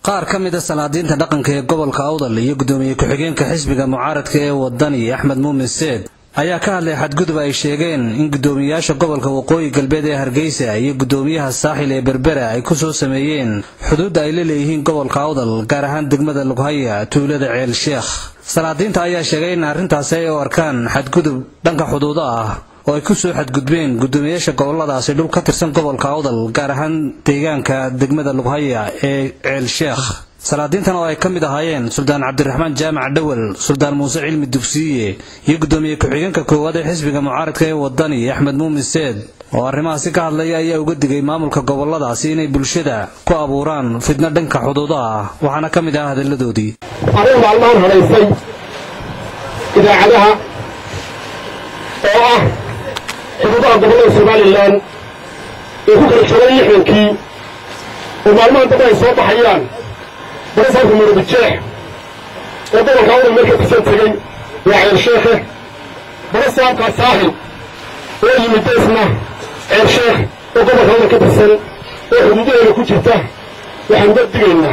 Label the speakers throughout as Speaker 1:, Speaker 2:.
Speaker 1: qaar ka mid ah salaadiinta dhaqanka ee gobolka Awdal iyo gudoomiye ku-xigeenka xisbiga mucaaradka ee wadani Axmed Muumin Seed ayaa ka hadlay xadgudub ay sheegeen in gudoomiyaasha gobolka Waqooyi Galbeed ee Hargeysa iyo gudoomiyaha Saaxil ee Berbera ay ku soo sameeyeen xuduud ay leeyihiin gobolka Awdal gaar ahaan degmada Lughaya tuulada Ceel Sheekh. Salaadiinta ayaa sheegay in arrintaas ay u arkaan xadgudub dhanka xuduuda ah oo ay ku soo xadgudbeen gudoomiyaasha goboladaas dhul ka tirsan gobolka Awdal gaar ahaan deegaanka degmada Lughaya ee Ceel Sheekh. salaadiintan oo ay ka mid ahaayeen Suldaan Cabdiraxmaan Jaamac Dhawal, Suldaan Muuse Cilmi Dugsiye iyo gudoomiye ku-xigeenka koowaad ee xisbiga mucaaradka ee wadani Axmed Muumin Seed oo arrimahaasi ka hadlay ayaa uga digay maamulka goboladaasi inay bulshada ku abuuraan fidna dhanka xuduudaha ah, waxaana ka mid ah hadalladoodii.
Speaker 2: arrin maalmahan horeysay idaacadaha oo ah xuduudaha gobolada Somaliland ee ku kala socday lixdankii oo maalmahan dambe ay soo baxayaan برسالك مرد الشيخ وطبعا كأول مركز تسنتين وعي الشيخ برسالك الساحل ويجي من اسمه عي الشيخ وطبعا كأول مركز تسن وحدودين لكوشته وحنبت دقينا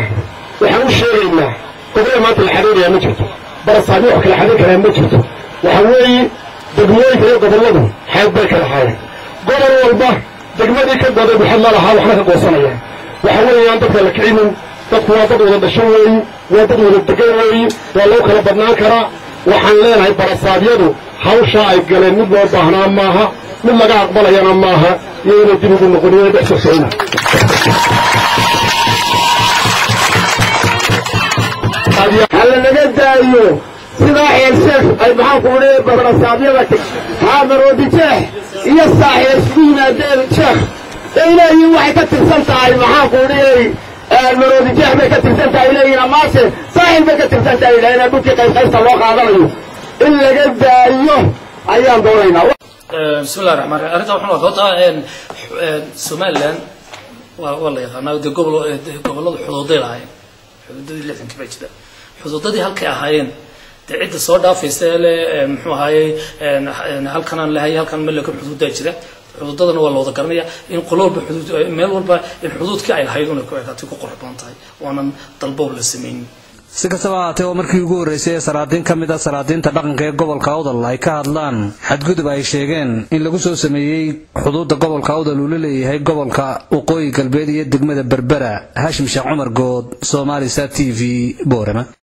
Speaker 2: وحنوش شيرينا قبل ما الحرير يا مجرد برسالي وحكي الحرير يا مجرد وحنوي دقموي في قبل لهم حيث بيك الحالي قبل والبه دقموي كبدا بحل لها وحنك وصنيا وحنوي ينطق لك عينهم dadku waa dad wada dhasho weeye waa dad wada degan weeye waa loo kala badnaan karaa waxaan leenahay barasaabyadu hawsha ay galeen mid loo baahnaa maaha mid laga aqbalayana maaha iyo inay dib ugu noqoniyo dhex socona halla naga daayo sidaa Ceelsheekh ay maxaan ku leeyahay barasaabyada Maroodi Jeex iyo Saaxil isku yimaadeen Sheekh ilaahay waxay ka tirsan tahay maxaan ku leeyahay المرود جاه بك ترسلت إلينا ماسه صاحب بك ترسلت إلينا بك قيس الله قادريو إلا قد أيوه أيام دورينا.
Speaker 3: بسم الله الرحمن الرحيم. أريد أن أقول سوماليلاند والله يا أخي أنا قبل الحدودية هاي الحدود اللي تنكبر كذا الحدود دي هالك هايين تعيد الصودا في سالة محو هاي هالكان لهاي هالكان ملك الحدود ده كذا xuduudadana waa loo wadaqarnaya in qoloolba xuduud meel walba in xuduudka ay hay'aduna ku eegtay ku qorxoon tahay waanan dalbo la sameeyay
Speaker 1: si kastaba ahaatee oo markii ugu horeysay salaadiin ka mid ah salaadiinta dhaqanka ee gobolka Awdal ay ka hadlaan xadgudub ay sheegeen in lagu soo sameeyay xuduudda gobolka Awdal uu leeyahay gobolka Waqooyi Galbeed iyo degmada Berbera. Hashim Sheekh Cumar Good, Somali Sat TV, Boorama.